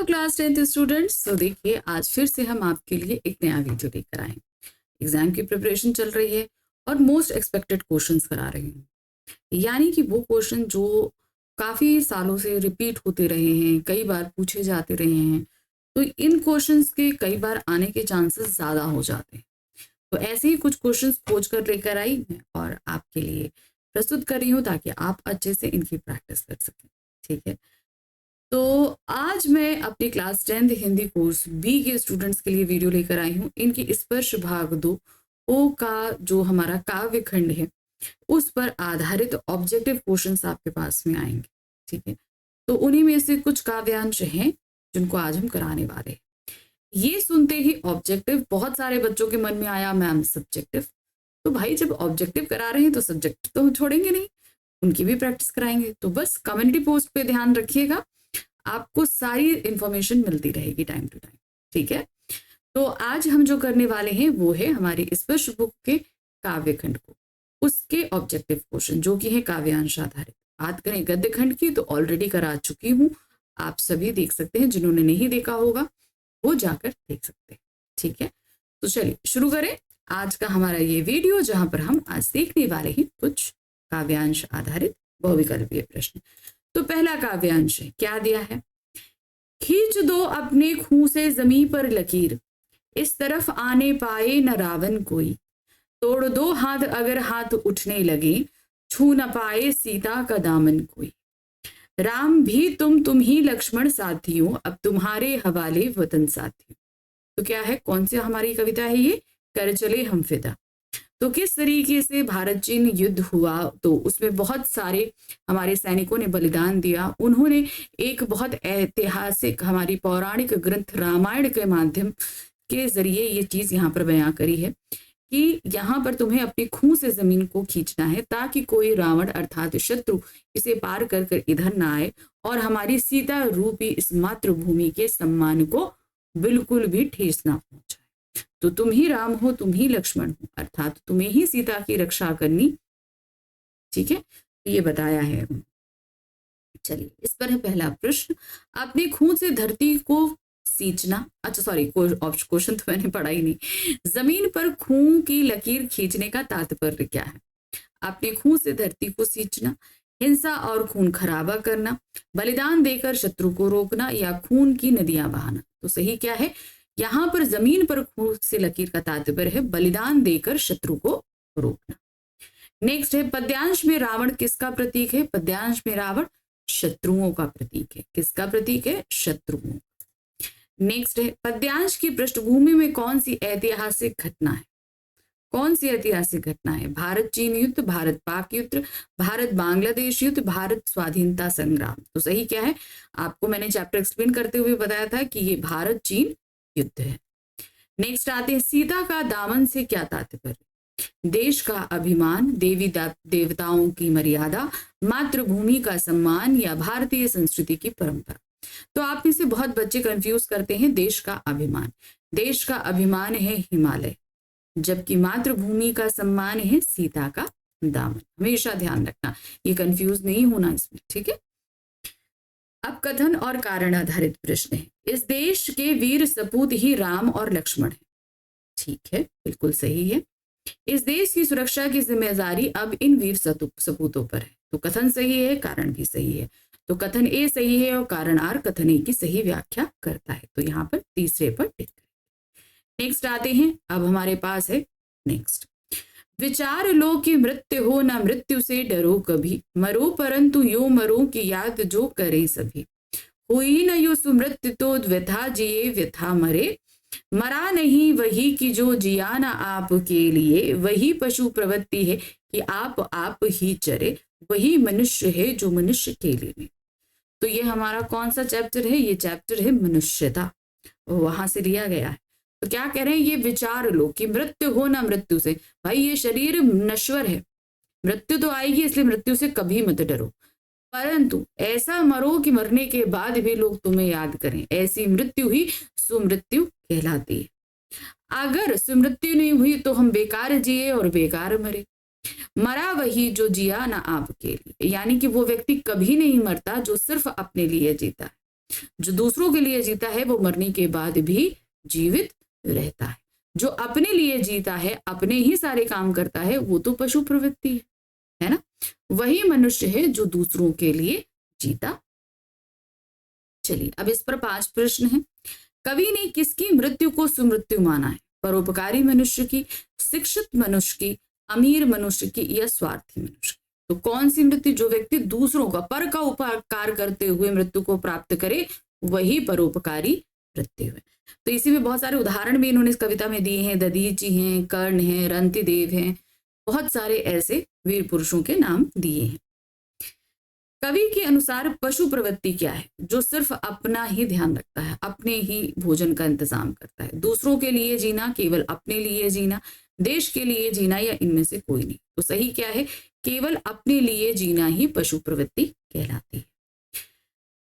Class 10th students. तो देखिए आज फिर से हम आपके लिए एक नया वीडियो लेकर आए। एग्जाम की प्रिपरेशन चल रही है और मोस्ट एक्सपेक्टेड क्वेश्चंस करा रही हूँ, यानी कि वो क्वेश्चन जो काफ़ी सालों से रिपीट होते रहे हैं, कई बार पूछे जाते रहे हैं, तो इन क्वेश्चंस के कई बार आने के चांसेस ज़्यादा हो जाते हैं। तो ऐसे ही कुछ क्वेश्चंस खोज कर लेकर आई मैं और आपके लिए प्रस्तुत कर रही हूँ ताकि आप अच्छे से इनकी प्रैक्टिस कर सकें। ठीक है, तो आज मैं अपनी class 10th Hindi course B के स्टूडेंट्स के लिए वीडियो लेकर आई हूँ। इनकी स्पर्श भाग 2 ओ का जो हमारा काव्य खंड है उस पर आधारित ऑब्जेक्टिव क्वेश्चंस आपके पास में आएंगे। ठीक है, तो उन्हीं में से कुछ काव्यांश हैं जिनको आज हम कराने वाले हैं। ये सुनते ही ऑब्जेक्टिव बहुत सारे बच्चों के मन में आया, मैम सब्जेक्टिव। तो भाई जब ऑब्जेक्टिव करा रहे हैं तो सब्जेक्टिव तो हम छोड़ेंगे नहीं, उनकी भी प्रैक्टिस कराएंगे। तो बस कम्युनिटी पोस्ट पे ध्यान रखिएगा, आपको सारी इंफॉर्मेशन मिलती रहेगी टाइम टू टाइम। ठीक है, तो आज हम जो करने वाले हैं वो है हमारी स्पर्श बुक के काव्य खंड को, उसके ऑब्जेक्टिव क्वेश्चन जो कि है काव्यांश आधारित। बात करें गद्य खंड की तो ऑलरेडी करा चुकी हूँ, आप सभी देख सकते हैं, जिन्होंने नहीं देखा होगा वो जाकर देख सकते हैं। ठीक है, तो चलिए शुरू करें आज का हमारा ये वीडियो, जहां पर हम आज सीखने वाले हैं कुछ काव्यांश आधारित बहुविकल्पीय प्रश्न। तो पहला काव्यांश है, क्या दिया है? खींच दो अपने खूं से जमीन पर लकीर, इस तरफ आने पाए न रावण कोई। तोड़ दो हाथ अगर हाथ उठने लगे, छू न पाए सीता का दामन कोई। राम भी तुम ही लक्ष्मण साथियों, अब तुम्हारे हवाले वतन साथियों। तो क्या है, कौन सी हमारी कविता है ये? कर चले हम फिदा। तो किस तरीके से भारत चीन युद्ध हुआ, तो उसमें बहुत सारे हमारे सैनिकों ने बलिदान दिया। उन्होंने एक बहुत ऐतिहासिक हमारी पौराणिक ग्रंथ रामायण के माध्यम के जरिए ये चीज यहाँ पर बयां करी है कि यहाँ पर तुम्हें अपने खून से जमीन को खींचना है ताकि कोई रावण अर्थात शत्रु इसे पार कर कर इधर ना आए और हमारी सीता रूपी इस मातृभूमि के सम्मान को बिल्कुल भी ठेस ना पहुंचाए। तो तुम ही राम हो, तुम ही लक्ष्मण हो, अर्थात तुम्हें ही सीता की रक्षा करनी। ठीक है, तो ये बताया है। चलिए इस पर है पहला प्रश्न, अपने खून से धरती को सींचना। अच्छा सॉरी, क्वेश्चन तो मैंने पढ़ा ही नहीं। जमीन पर खून की लकीर खींचने का तात्पर्य क्या है? अपने खून से धरती को सींचना, हिंसा और खून खराबा करना, बलिदान देकर शत्रु को रोकना, या खून की नदियां बहाना। तो सही क्या है? यहाँ पर जमीन पर खून से लकीर का तात्पर्य है बलिदान देकर शत्रु को रोकना। नेक्स्ट है, पद्यांश में रावण किसका प्रतीक है? पद्यांश में रावण शत्रुओं का प्रतीक है। किसका प्रतीक है? शत्रुओं। नेक्स्ट है, पद्यांश की पृष्ठभूमि में कौन सी ऐतिहासिक घटना है? कौन सी ऐतिहासिक घटना है? भारत चीन युद्ध, भारत पाक युद्ध, भारत बांग्लादेश युद्ध, भारत स्वाधीनता संग्राम। तो सही क्या है? आपको मैंने चैप्टर एक्सप्लेन करते हुए बताया था कि ये भारत चीन युद्ध है। नेक्स्ट आते हैं, सीता का दामन से क्या तात्पर्य? देश का अभिमान, देवी देवताओं की मर्यादा, मातृभूमि का सम्मान, या भारतीय संस्कृति की परंपरा। तो आप में से बहुत बच्चे कंफ्यूज करते हैं देश का अभिमान। देश का अभिमान है हिमालय, जबकि मातृभूमि का सम्मान है सीता का दामन। हमेशा ध्यान रखना, ये कंफ्यूज नहीं होना इसमें। ठीक है, अब कथन और कारण आधारित प्रश्न है, इस देश के वीर सपूत ही राम और लक्ष्मण है। ठीक है, बिल्कुल सही है। इस देश की सुरक्षा की जिम्मेदारी अब इन वीर सपूतों पर है। तो कथन सही है, कारण भी सही है। तो कथन ए सही है और कारण आर कथन ए की सही व्याख्या करता है। तो यहाँ पर तीसरे पर टिक करें। नेक्स्ट आते हैं, अब हमारे पास है नेक्स्ट, विचार लो कि मृत्यु हो ना मृत्यु से डरो कभी, मरो परंतु यो मरो की याद जो करे सभी। हुई न यो सुमृत्यु तो व्यथा जिए व्यथा मरे, मरा नहीं वही कि जो जिया ना आपके लिए। वही पशु प्रवृत्ति है कि आप ही चरे, वही मनुष्य है जो मनुष्य के लिए। तो ये हमारा कौन सा चैप्टर है? ये चैप्टर है मनुष्यता, वहां से लिया गया है। तो क्या कह रहे हैं, ये विचार लो कि मृत्यु हो ना मृत्यु से। भाई ये शरीर नश्वर है, मृत्यु तो आएगी, इसलिए मृत्यु से कभी मत डरो, परंतु ऐसा मरो कि मरने के बाद भी लोग तुम्हें याद करें। ऐसी मृत्यु ही सुमृत्यु कहलाती है। अगर सुमृत्यु नहीं हुई तो हम बेकार जिए और बेकार मरे। मरा वही जो जिया ना आपके लिए, यानी कि वो व्यक्ति कभी नहीं मरता जो सिर्फ अपने लिए जीता है। जो दूसरों के लिए जीता है वो मरने के बाद भी जीवित रहता है। जो अपने लिए जीता है, अपने ही सारे काम करता है, वो तो पशु प्रवृत्ति है ना। वही मनुष्य है जो दूसरों के लिए जीता। चलिए अब इस पर 5 प्रश्न हैं। कवि ने किसकी मृत्यु को सुमृत्यु माना है? परोपकारी मनुष्य की, शिक्षित मनुष्य की, अमीर मनुष्य की या स्वार्थी मनुष्य की? तो कौन सी मृत्यु? जो व्यक्ति दूसरों का, पर का उपकार करते हुए मृत्यु को प्राप्त करे, वही परोपकारी मृत्यु है। तो इसी में बहुत सारे उदाहरण भी इन्होंने इस कविता में दिए हैं। दधीच जी हैं, कर्ण हैं, रंतिदेव हैं, बहुत सारे ऐसे वीर पुरुषों के नाम दिए हैं। कवि के अनुसार पशु प्रवृत्ति क्या है? जो सिर्फ अपना ही ध्यान रखता है, अपने ही भोजन का इंतजाम करता है। दूसरों के लिए जीना, केवल अपने लिए जीना, देश के लिए जीना या इनमें से कोई नहीं। तो सही क्या है? केवल अपने लिए जीना ही पशु प्रवृत्ति कहलाती है।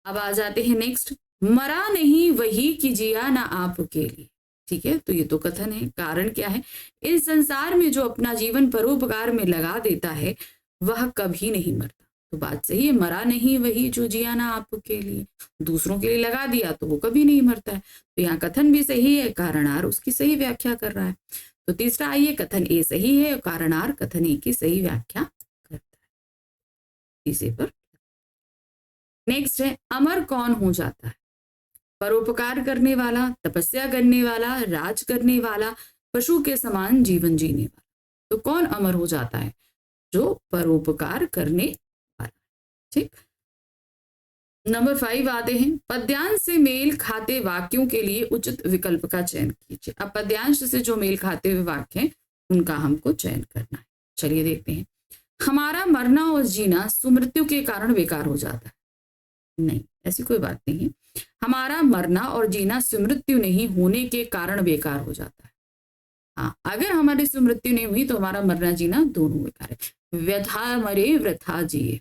अब आ जाते हैं नेक्स्ट। मरा नहीं वही कि जिया ना आपके लिए। ठीक है, तो ये तो कथन है। कारण क्या है? इस संसार में जो अपना जीवन परोपकार में लगा देता है वह कभी नहीं मरता। तो बात सही है, मरा नहीं वही जो जिया ना आपके लिए। दूसरों के लिए लगा दिया तो वो कभी नहीं मरता है। तो यहाँ कथन भी सही है, कारण आर उसकी सही व्याख्या कर रहा है। तो तीसरा आइए, कथन ए सही है और कारण आर कथन ए की सही व्याख्या करता है। इसी पर नेक्स्ट है, अमर कौन हो जाता है? परोपकार करने वाला, तपस्या करने वाला, राज करने वाला, पशु के समान जीवन जीने वाला। तो कौन अमर हो जाता है? जो परोपकार करने वाला। ठीक, नंबर 5 आते हैं। पद्यांश से मेल खाते वाक्यों के लिए उचित विकल्प का चयन कीजिए। अब पद्यांश से जो मेल खाते हुए वाक्य हैं उनका हमको चयन करना है। चलिए देखते हैं। हमारा मरना और जीना सुमृत्यु के कारण बेकार हो जाता है। नहीं, ऐसी कोई बात नहीं है। हमारा मरना और जीना सुमृत्यु नहीं होने के कारण बेकार हो जाता है। हाँ, अगर हमारी सुमृत्यु नहीं हुई तो हमारा मरना जीना दोनों बेकार है। व्यथा मरे वृथा जिए,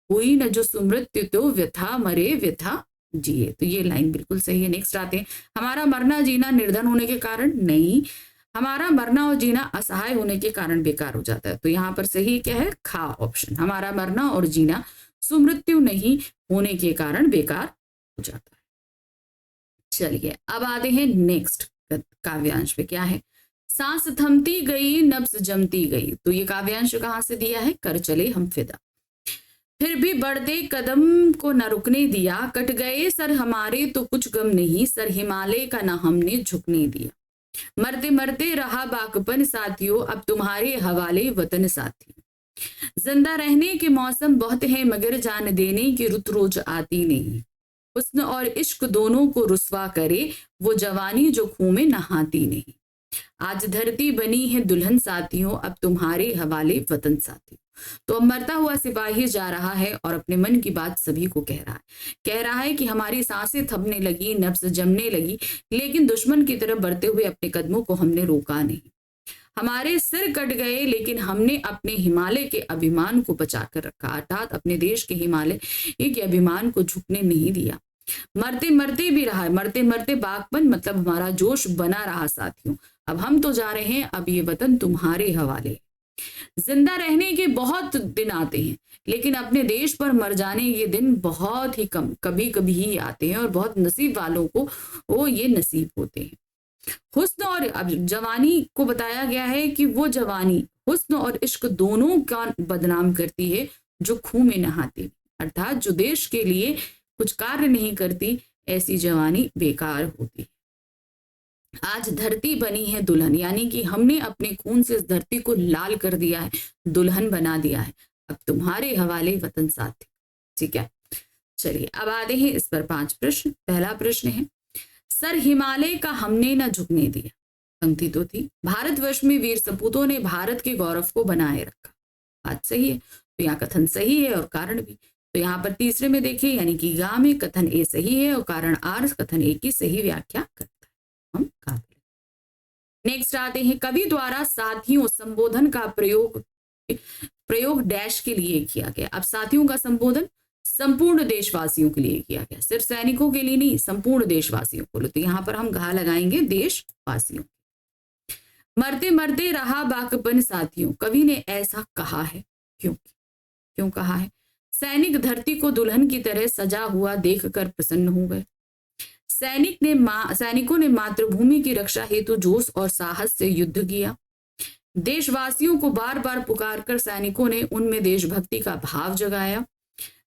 हुई न जो सुमृत्यु तो व्यथा मरे व्यथा जिए। तो ये लाइन बिल्कुल सही है। नेक्स्ट आते हैं। हमारा मरना जीना निर्धन होने के कारण नहीं, हमारा मरना और जीना असहाय होने के कारण बेकार हो जाता है। तो यहाँ पर सही क्या है? खा ऑप्शन। हमारा मरना और जीना सुमृत्यु नहीं होने के कारण बेकार हो जाता है। चलिए अब आते हैं नेक्स्ट काव्यांश पे। क्या है? सांस थमती गई नब्ज जमती गई। तो ये काव्यांश कहाँ से दिया है? कर चले हम फिदा। फिर भी बढ़ते कदम को न रुकने दिया, कट गए सर हमारे तो कुछ गम नहीं, सर हिमालय का ना हमने झुकने दिया। मरते मरते रहा बाकपन साथियों, अब तुम्हारे हवाले वतन साथी। जिंदा रहने के मौसम बहुत है मगर जान देने की रुत रोज आती नहीं। हुस्न और इश्क दोनों को रुस्वा करे वो जवानी जो खूह में नहाती नहीं। आज धरती बनी है दुल्हन साथियों, अब तुम्हारे हवाले वतन साथियों। तो अब मरता हुआ सिपाही जा रहा है और अपने मन की बात सभी को कह रहा है कि हमारी सांसें थमने लगी, नब्ज जमने लगी, लेकिन दुश्मन की तरफ बढ़ते हुए अपने कदमों को हमने रोका नहीं। हमारे सिर कट गए लेकिन हमने अपने हिमालय के अभिमान को बचाकर रखा, अर्थात अपने देश के हिमालय के अभिमान को झुकने नहीं दिया। मरते मरते भी रहा, मरते मरते बागपन मतलब हमारा जोश बना रहा साथियों। अब हम तो जा रहे हैं, अब ये वतन तुम्हारे हवाले। जिंदा रहने के बहुत दिन आते हैं लेकिन अपने देश पर मर जाने के दिन बहुत ही कम, कभी कभी ही आते हैं और बहुत नसीब वालों को वो ये नसीब होते हैं। हुस्न और अब जवानी को बताया गया है कि वो जवानी हुस्न और इश्क दोनों का बदनाम करती है जो खूह में नहाती, अर्थात जो देश के लिए कुछ कार्य नहीं करती, ऐसी जवानी बेकार होती है। आज धरती बनी है दुल्हन, यानी कि हमने अपने खून से इस धरती को लाल कर दिया है, दुल्हन बना दिया है, अब तुम्हारे हवाले वतन साथी। ठीक है, चलिए अब आते हैं इस पर 5 प्रश्न। पहला प्रश्न है, सर हिमालय का हमने न झुकने दिया। पंक्ति तो थी, भारतवर्ष में वीर सपूतों ने भारत के गौरव को बनाए रखा। बात सही है, तो यहाँ कथन सही है और कारण भी। तो यहाँ पर तीसरे में देखिए, यानी कि गा में कथन ए सही है और कारण आर कथन ए की सही व्याख्या करता है। हम काबिल। नेक्स्ट आते हैं, कवि द्वारा साथियों संबोधन का प्रयोग डैश के लिए किया गया। अब साथियों का संबोधन संपूर्ण देशवासियों के लिए किया गया, सिर्फ सैनिकों के लिए नहीं, संपूर्ण देशवासियों को। तो यहाँ पर हम घा लगाएंगे देशवासियों। मरते मरते रहा बाकपन साथियों, कवि ने ऐसा कहा है क्यों कहा है? सैनिक धरती को दुल्हन की तरह सजा हुआ देखकर प्रसन्न हो गए। सैनिकों ने मातृभूमि की रक्षा हेतु जोश और साहस से युद्ध किया। देशवासियों को बार बार पुकारकर सैनिकों ने उनमें देशभक्ति का भाव जगाया।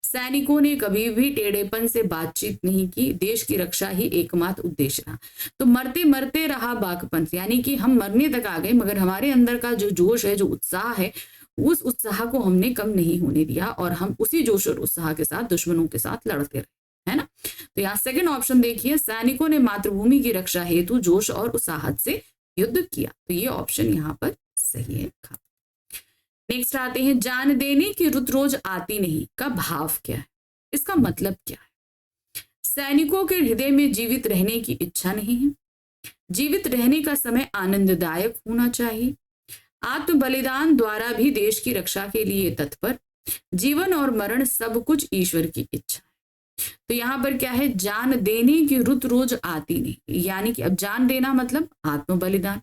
सैनिकों ने कभी भी टेढ़ेपन से बातचीत नहीं की, देश की रक्षा ही एकमात्र उद्देश्य रहा। तो मरते मरते रहा बाकपन, यानी कि हम मरने तक आ गए मगर हमारे अंदर का जो जोश है, जो उत्साह है, उस उत्साह को हमने कम नहीं होने दिया और हम उसी जोश और उत्साह के साथ दुश्मनों के साथ लड़ते रहे, है ना। तो यहाँ सेकंड ऑप्शन देखिए, सैनिकों ने मातृभूमि की रक्षा हेतु जोश और उत्साह से युद्ध किया। तो ये ऑप्शन यहाँ पर सही है। नेक्स्ट आते हैं, जान देने की रुत रोज आती नहीं का भाव क्या है, इसका मतलब क्या है। सैनिकों के हृदय में जीवित रहने की इच्छा नहीं है। जीवित रहने का समय आनंददायक होना चाहिए। आत्म बलिदान द्वारा भी देश की रक्षा के लिए तत्पर। जीवन और मरण सब कुछ ईश्वर की इच्छा है। तो यहाँ पर क्या है, जान देने की रुत रोज आती नहीं, यानी कि अब जान देना मतलब आत्म बलिदान,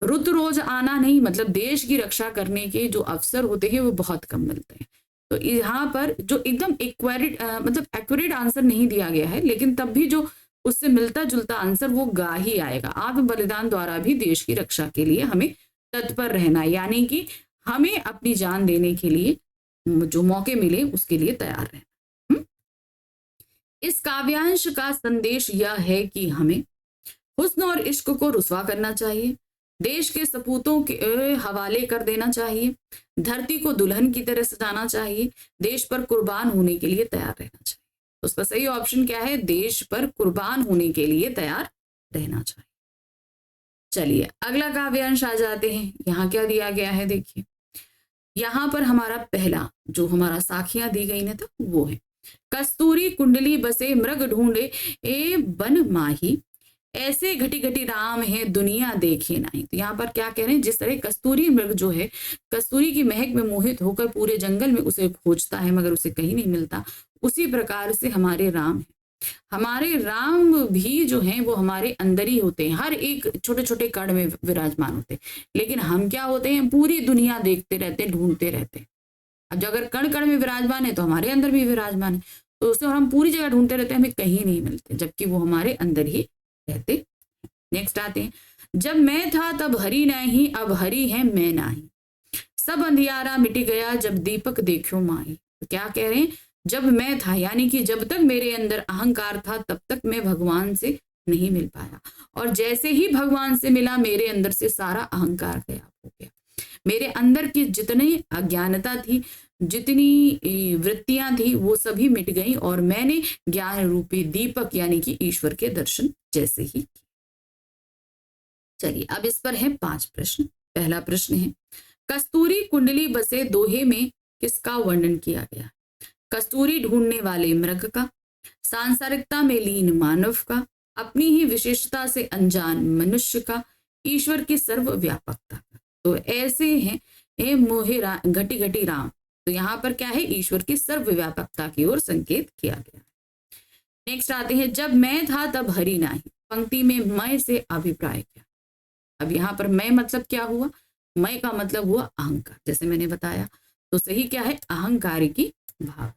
रुत रोज आना नहीं मतलब देश की रक्षा करने के जो अवसर होते हैं वो बहुत कम मिलते हैं। तो यहाँ पर जो एकदम एक्यूरेट आंसर नहीं दिया गया है, लेकिन तब भी जो उससे मिलता जुलता आंसर वो गा ही आएगा। आत्म बलिदान द्वारा भी देश की रक्षा के लिए हमें तत्पर रहना, यानी कि हमें अपनी जान देने के लिए जो मौके मिले उसके लिए तैयार रहना। इस काव्यांश का संदेश यह है कि हमें हुस्न और इश्क को रुसवा करना चाहिए, देश के सपूतों के हवाले कर देना चाहिए, धरती को दुल्हन की तरह सजाना चाहिए, देश पर कुर्बान होने के लिए तैयार रहना चाहिए। तो उसका सही ऑप्शन क्या है, देश पर कुर्बान होने के लिए तैयार रहना चाहिए। चलिए अगला काव्यांश आ जाते हैं। यहाँ क्या दिया गया है, देखिए यहाँ पर हमारा पहला जो हमारा साखियां दी गई ना, तो वो है, कस्तूरी कुंडली बसे मृग ढूंढे ए बन माही, ऐसे घटी घटी राम है दुनिया देखे नहीं। तो यहाँ पर क्या कह रहे हैं, जिस तरह कस्तूरी मृग जो है कस्तूरी की महक में मोहित होकर पूरे जंगल में उसे खोजता है मगर उसे कहीं नहीं मिलता, उसी प्रकार से हमारे राम है। हमारे राम भी जो हैं वो हमारे अंदर ही होते हैं, हर एक छोटे छोटे कण में विराजमान होते हैं, लेकिन हम क्या होते हैं, पूरी दुनिया देखते रहते हैं, ढूंढते रहते हैं। अब जो अगर कण कण में विराजमान है तो हमारे अंदर भी विराजमान है, तो उसे हम पूरी जगह ढूंढते रहते हैं, हमें कहीं नहीं मिलते, जबकि वो हमारे अंदर ही रहते। नेक्स्ट आते हैं, जब मैं था तब हरि नहीं, अब हरि है मैं नहीं, सब अंधियारा मिट गया जब दीपक देखो माई। तो क्या कह रहे हैं, जब मैं था यानी कि जब तक मेरे अंदर अहंकार था तब तक मैं भगवान से नहीं मिल पाया, और जैसे ही भगवान से मिला मेरे अंदर से सारा अहंकार गायब हो गया। मेरे अंदर की जितनी अज्ञानता थी, जितनी वृत्तियां थी, वो सभी मिट गई और मैंने ज्ञान रूपी दीपक यानी कि ईश्वर के दर्शन जैसे ही किए। चलिए अब इस पर है 5 प्रश्न। पहला प्रश्न है, कस्तूरी कुंडली बसे दोहे में किसका वर्णन किया गया। कस्तूरी ढूंढने वाले मृग का, सांसारिकता में लीन मानव का, अपनी ही विशेषता से अनजान मनुष्य का, ईश्वर की सर्वव्यापकता का। तो ऐसे हैं मोहे घटी घटी राम। तो यहाँ पर क्या है, ईश्वर की सर्वव्यापकता की ओर संकेत किया गया। नेक्स्ट आते हैं, जब मैं था तब हरि नाही, पंक्ति में मैं से अभिप्राय क्या। अब यहाँ पर मैं मतलब क्या हुआ, मैं का मतलब हुआ अहंकार, जैसे मैंने बताया। तो सही क्या है, अहंकार की भावना।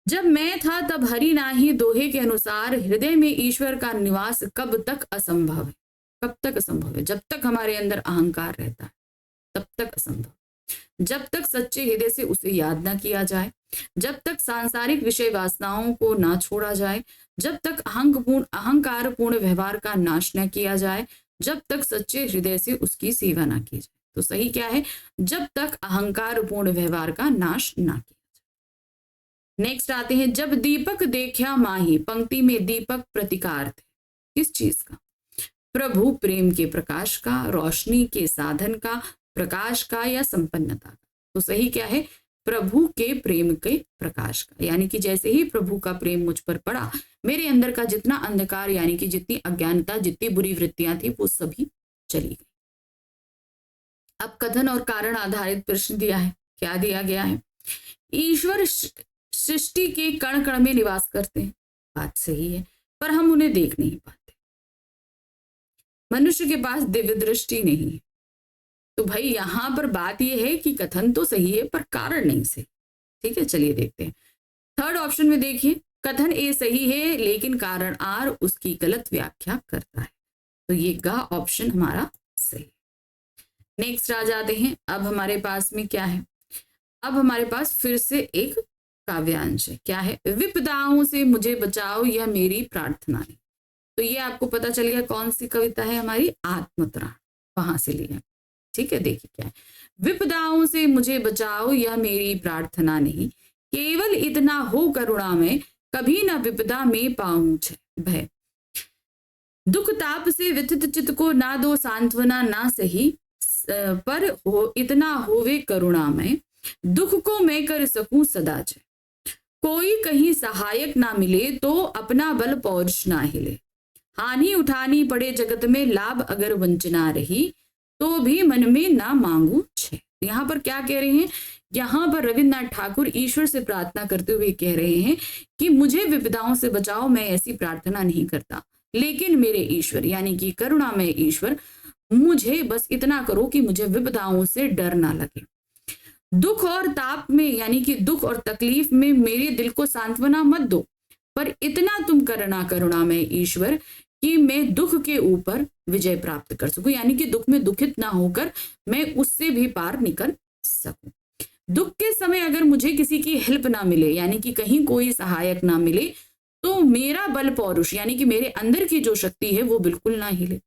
जब मैं था तब हरि नाही, दोहे के अनुसार हृदय में ईश्वर का निवास कब तक असंभव है। कब तक असंभव है, जब तक हमारे अंदर अहंकार रहता है तब तक असंभव। जब तक सच्चे हृदय से उसे याद ना किया जाए, जब तक सांसारिक विषय वासनाओं को ना छोड़ा जाए, जब तक अहंकार पूर्ण व्यवहार का नाश न किया जाए, जब तक सच्चे हृदय से उसकी सेवा ना की जाए। तो सही क्या है, जब तक अहंकार पूर्ण व्यवहार का नाश ना किया जाए। नेक्स्ट आते हैं, जब दीपक देखा माही, पंक्ति में दीपक प्रतिकार थे किस चीज का, प्रभु प्रेम के प्रकाश का, रोशनी के साधन का, प्रकाश का या संपन्नता का। तो सही क्या है, प्रभु के प्रेम के प्रकाश का, यानी कि जैसे ही प्रभु का प्रेम मुझ पर पड़ा, मेरे अंदर का जितना अंधकार यानी कि जितनी अज्ञानता, जितनी बुरी वृत्तियां थी, वो सभी चली गई। अब कथन और कारण आधारित प्रश्न दिया है। क्या दिया गया है, ईश्वर सृष्टि के कण कण में निवास करते हैं, बात सही है, पर हम उन्हें देख नहीं पाते। मनुष्य के पास दिव्य दृष्टि नहीं है। तो भाई यहां पर बात यह है कि कथन तो सही है पर कारण नहीं सही। ठीक है, चलिए देखते हैं। थर्ड ऑप्शन में देखिए, कथन ए सही है लेकिन कारण आर उसकी गलत व्याख्या करता है, तो ये गा ऑप्शन हमारा सही। नेक्स्ट आ जाते हैं, अब हमारे पास में क्या है, अब हमारे पास फिर से एक काव्यांश है, क्या है, विपदाओं से मुझे बचाओ यह मेरी प्रार्थना है। तो ये आपको पता चल गया कौन सी कविता है, हमारी आत्मत्राण, वहां से लिया। ठीक है, देखिए क्या है, विपदाओं से मुझे बचाओ यह मेरी प्रार्थना नहीं, केवल इतना हो करुणा में कभी न विपदा में पाऊं भय, दुख ताप से व्यथित चित्त को ना दो सांत्वना ना सही, पर हो इतना होवे करुणा में दुख को मैं कर सकूं सदा जय, कोई कहीं सहायक ना मिले तो अपना बल पौरुष ना हिले, हानि उठानी पड़े जगत में लाभ अगर वंचना रही, तो भी मन में ना मांगू छे। यहाँ पर क्या कह रहे हैं, यहाँ पर रविन्द्रनाथ ठाकुर ईश्वर से प्रार्थना करते हुए कह रहे हैं कि मुझे विपदाओं से बचाओ, मैं ऐसी प्रार्थना नहीं करता, लेकिन मेरे ईश्वर यानी कि करुणामय ईश्वर मुझे बस इतना करो कि मुझे विपदाओं से डर ना लगे, दुख और ताप में यानी कि दुख और तकलीफ में मेरे दिल को सांत्वना मत दो, पर इतना तुम करना करुणामय ईश्वर कि मैं दुख के ऊपर विजय प्राप्त कर सकूं, यानी कि दुख में दुखित ना होकर मैं उससे भी पार निकल सकूं। दुख के समय अगर मुझे किसी की हेल्प ना मिले यानी कि कहीं कोई सहायक ना मिले, तो मेरा बल पौरुष यानी कि मेरे अंदर की जो शक्ति है वो बिल्कुल ना हिले,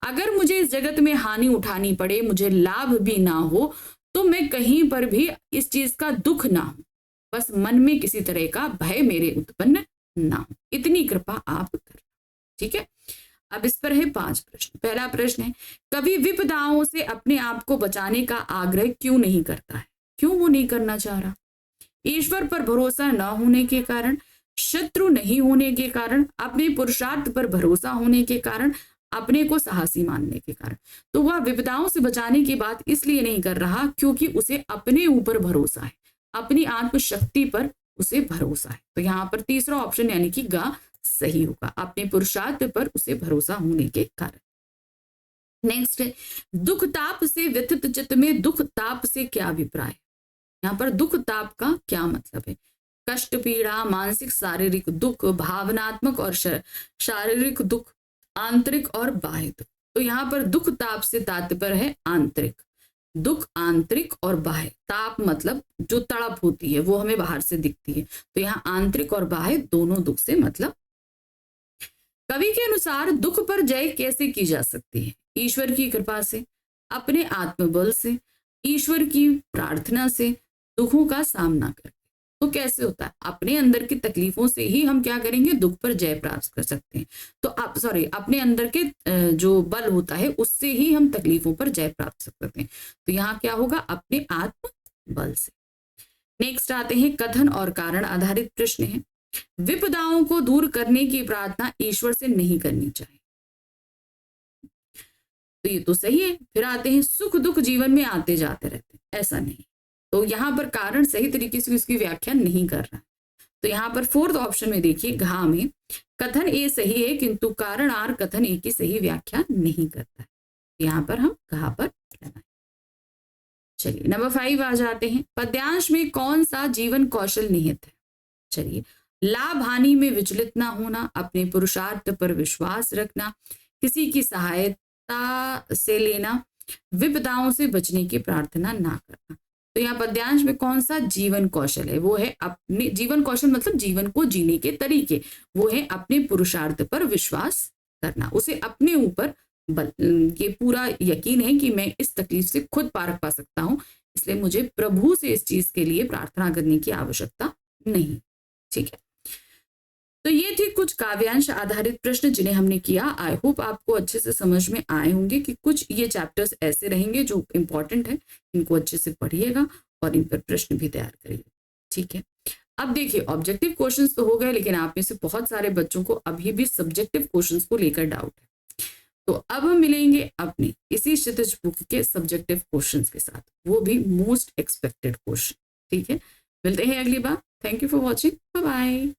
अगर मुझे इस जगत में हानि उठानी पड़े, मुझे लाभ भी ना हो, तो मैं कहीं पर भी इस चीज का दुख ना हो, बस मन में किसी तरह का भय मेरे उत्पन्न ना हो, इतनी कृपा आप कर। ठीक है, अब इस पर है 5 प्रश्न। पहला प्रश्न है, कवि विपदाओं से अपने आप को बचाने का आग्रह क्यों नहीं करता है, क्यों वो नहीं करना चाह रहा, ईश्वर पर भरोसा न होने के कारण, शत्रु नहीं होने के कारण, अपने पुरुषार्थ पर भरोसा होने के कारण, अपने को साहसी मानने के कारण। तो वह विपदाओं से बचाने की बात इसलिए नहीं कर रहा क्योंकि उसे अपने ऊपर भरोसा है, अपनी आत्मशक्ति पर उसे भरोसा है। तो यहाँ पर तीसरा ऑप्शन यानी कि गा सही होगा, अपने पुरुषार्थ पर उसे भरोसा होने के कारण। नेक्स्ट है, दुख ताप से व्यथित चित्त में दुख ताप से क्या अभिप्राय, यहाँ पर दुख ताप का क्या मतलब है, कष्ट पीड़ा मानसिक शारीरिक दुख, भावनात्मक और शारीरिक दुख, आंतरिक और बाह्य दुख। तो यहाँ पर दुख ताप से तात्पर्य है आंतरिक दुख, आंतरिक और बाह्य, ताप मतलब जो तड़प होती है वो हमें बाहर से दिखती है, तो यहाँ आंतरिक और बाह्य दोनों दुख से मतलब। कवि के अनुसार दुख पर जय कैसे की जा सकती है, ईश्वर की कृपा से, अपने आत्मबल से, ईश्वर की प्रार्थना से, दुखों का सामना करके। तो कैसे होता है, अपने अंदर की तकलीफों से ही हम क्या करेंगे, दुख पर जय प्राप्त कर सकते हैं। तो आप अपने अंदर के जो बल होता है उससे ही हम तकलीफों पर जय प्राप्त करते हैं। तो यहाँ क्या होगा, अपने आत्म बल से। नेक्स्ट आते हैं, कथन और कारण आधारित प्रश्न है, विपदाओं को दूर करने की प्रार्थना ईश्वर से नहीं करनी चाहिए, तो ये तो सही है। फिर आते हैं, सुख दुख जीवन में आते जाते रहते हैं, ऐसा नहीं, तो यहाँ पर कारण सही तरीके से उसकी व्याख्या नहीं कर रहा। तो यहाँ पर फोर्थ ऑप्शन में देखिए, घा में कथन ए सही है किंतु कारण आर कथन ए की सही व्याख्या नहीं करता है, यहाँ पर हम घा पर लगाएं। चलिए नंबर 5 आ जाते हैं, पद्यांश में कौन सा जीवन कौशल निहित है, चलिए, लाभ हानि में विचलित ना होना, अपने पुरुषार्थ पर विश्वास रखना, किसी की सहायता से लेना, विपदाओं से बचने की प्रार्थना ना करना। तो यहाँ पद्यांश में कौन सा जीवन कौशल है, वो है अपने जीवन कौशल मतलब जीवन को जीने के तरीके, वो है अपने पुरुषार्थ पर विश्वास करना, उसे अपने ऊपर ये पूरा यकीन है कि मैं इस तकलीफ से खुद पार पा सकता हूं, इसलिए मुझे प्रभु से इस चीज के लिए प्रार्थना करने की आवश्यकता नहीं। ठीक है, तो ये थे कुछ काव्यांश आधारित प्रश्न जिन्हें हमने किया। आई होप आपको अच्छे से समझ में आए होंगे कि कुछ ये चैप्टर्स ऐसे रहेंगे जो इंपॉर्टेंट है, इनको अच्छे से पढ़िएगा और इन पर प्रश्न भी तैयार करिए। ठीक है, अब देखिए ऑब्जेक्टिव क्वेश्चंस तो हो गए, लेकिन आप में से बहुत सारे बच्चों को अभी भी सब्जेक्टिव क्वेश्चंस को लेकर डाउट है, तो अब हम मिलेंगे अपनी इसी क्षितिज बुक के सब्जेक्टिव क्वेश्चंस के साथ, वो भी मोस्ट एक्सपेक्टेड क्वेश्चन। ठीक है, मिलते हैं अगली बार। Thank you for watching, bye bye.